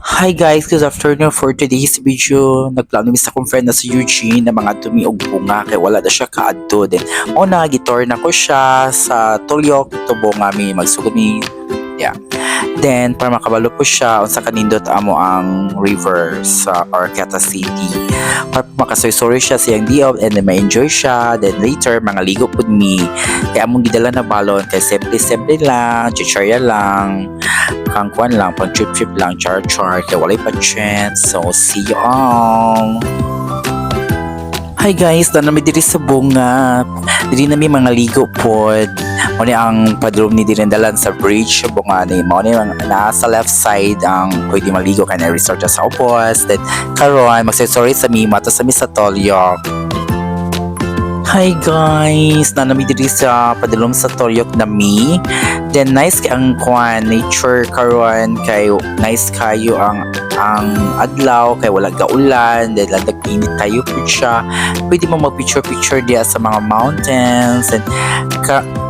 Hi guys, good afternoon. For today's video, nagplano mi sa akong friend na si Eugene na mga dumi og bunga kay wala na siya kaadto din. O na gitor na ko siya sa Tulyok tubo nga mi magsugod mi. Yeah. Then para makabalo po siya unsa kanindot amo ang river sa Arcata City. Para makasoy-sorry siya siyang diop and then ma-enjoy siya. Then later mga ligo pud mi. Kaya among gidala na balon kay simple lang, chicharya lang. Kang kwan lang, pang trip lang, char kaya walay pa chance. So see you all. Hi guys, na nami diri sa bunga. Diri nami mga ligo pod. Mo ni ang padrome ni diri dalan sa bridge sa bunga ni mo ni nasa left side ang pwede maligo kay na resort sa Opos. Then karon magse-sorry sa mi mata sa mi sa Tolyok. Hi guys, na nami diri sa padulong sa Tolyok nami. Then nice kay ang kwan nature karon kay nice kayo ang adlaw kay wala gaulan, then landag init kayo po siya. Pwede mo mag-picture diya sa mga mountains and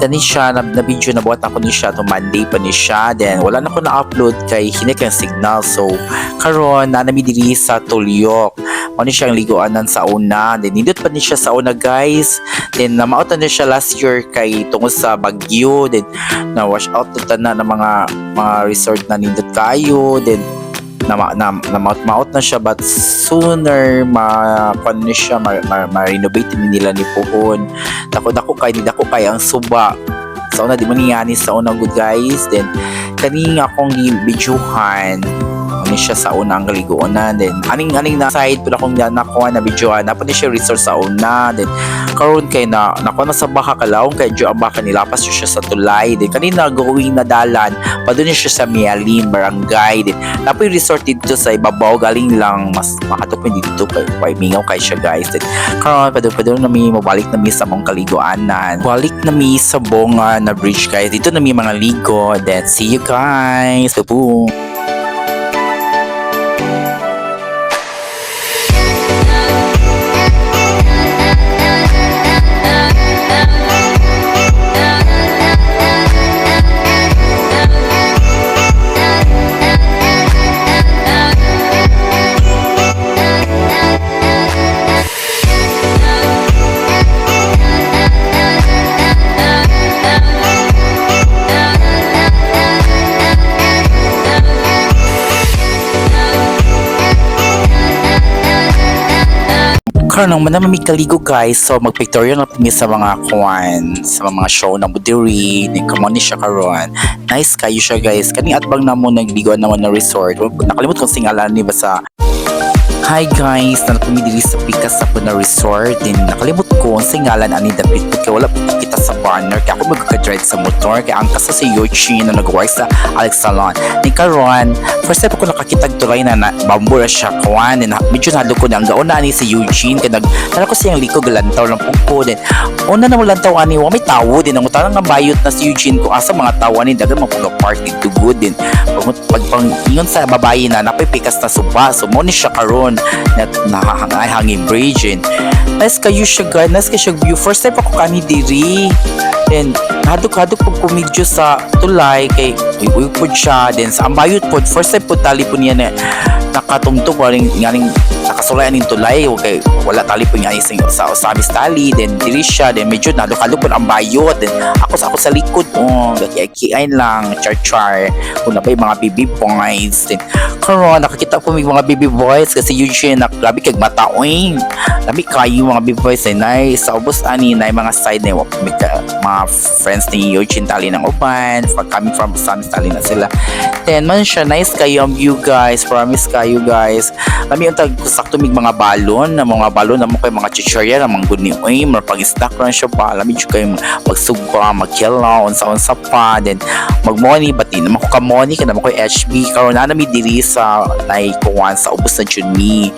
kani siya na video na buhat ako ni siya to Monday pa ni siya, then wala na ko na-upload kay hinik ang signal. So karon na nami diri sa Tulyok. Ano siyang liguanan sa una, then nindot pa ni siya sa una guys. Then namautan na siya last year kay tungod sa bagyo, then na wash out na ng mga resort na nindot kayo, then na-maut na siya, but sooner ma-renovate nila ni Puhon. Dako kay ang suba sa una di maningani sa unang good guys. Then kani akong videohan ano siya sa una ang kaliguanan, then aning na side pala akong nakuha na videohan na pa siya resort sa una. Then karon kay nakuha na sa baka kalawong kay jo ang baka nilapas siya sa tulay. Then kanina going na dalan pa doon siya sa Mialim barangay. Then napoy resort dito sa ibabaw, galing lang mas makatupin dito kay mingaw kay siya guys. Then karon pa doon na mi mabalik na mi sa mong kaliguanan, balik na mi sa bunga na bridge guys. Dito na mi mga ligo. Then see you guys. Boom. Karon man naman may kaligo guys, so magpictorial na kami sa mga kwan, sa mga show na budiri, ni kamon ni siya karon. Nice kayo siya guys. Kani atbang na mo nagligo naman na resort. Nakalimot kong singalan ni ba sa hi guys, nalatumi diri sa Pikas sa na resort. Din nakalimot ko ang singalan ani David kay wala kita sa banner kaya ako magka-drive sa motor kaya ang kasa si Eugene na nag-work sa Alex Salon. Ni karon first time ko nakakitag tulay na bambura siya kwan, and medyo nalo ko na ang gauna ni si Eugene kay nala ko siyang liko galantaw lang pugpo. Din una na mo lantaw ani wa may tawo din ang utang nga bayot na si Eugene ko asa mga tawo ni dagan mga party to good. Din pag ingon sa babae na napipikas na suba, so mo ni siya karon na hanging bridge. And nice kayo siya guys, nice kayo siya view. First time ako kani diri, then hadok po kumidyo sa tulay kay uy po siya. Then sa ambayot po first time po tali po niya na nakatumtok nganing nakasulay aning tulay okay wala tali po niya sa sabis tali. Then diri siya, then medyo nadok po ang bayot. Then ako sa likod gakiain lang char kung na ba yung mga baby boys. Then karon nakakita po may mga baby boys kasi Eugene na grabe kag mataoy labi kayo mga baby boys ay nice sa ubos ani na mga side na mga friends ni Eugene tali ng uban pag coming from Samis tali na sila. Then man siya nice kayo ang view guys, promise kayo guys. Lami yung sakto mig mga balon na mo kay mga chichirya na mga good ni oy pag-snack ran siya pa. Lami jud kay magsugba magkilaw unsa pa. Then magmoni bati naman ko kamoni kana mo koy HB karon na mi diri sa naikuan sa ubos na jud mi.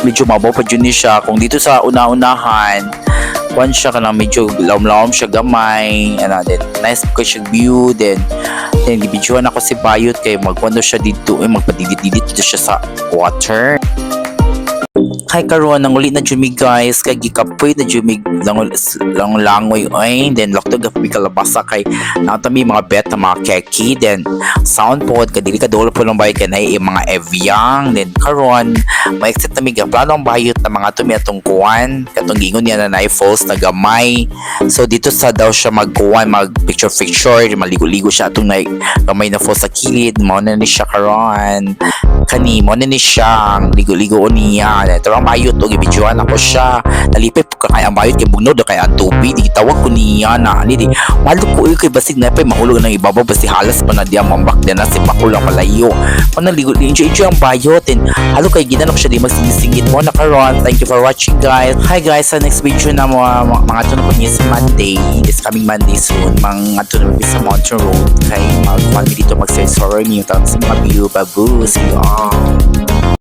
Medyo mabaw pa jud ni siya kung dito sa una-unahan kwan siya kanang medyo lawom siya gamay then nice ko siya view. Then gibidyoan ako si Bayot kay magkwando siya dito magpadidit dito siya sa water. Kay karon nang uli na jumi guys kay gikapoy na jumi langoy oy then lokto gapi kalabasa kay natami mga beta mga keki then sound pod kadili ka dolo po lang bayad kanay mga evyang then karon may exit na miga plano ang bayot na mga tumi atong kuwan katong gingon niya na falls na gamay so dito sa daw siya magkuwan mag picture maligo-ligo siya atong gamay na falls sa kilid mo na ni siya karon kani mo na ni siya ligo-ligo niya ito ang bayot o gibidyoan ako siya nalipay po ka kay ang bayot kay bugnod kay ang tubig di tawag ko niya na ani di malo ko kay basig na pay mahulog nang ibabaw basi halas pa na diya mambak na si pakulang malayo panaligo enjoy ang bayot and halo kay ginanok siya di magsingit mo na karon thank you for watching guys hi guys sa next video na mga tunod ko niya sa Monday this coming Monday soon mga tunod sa Mountain Road kay mag-family dito mag-search horror niyo tapos sa mga view babu see you all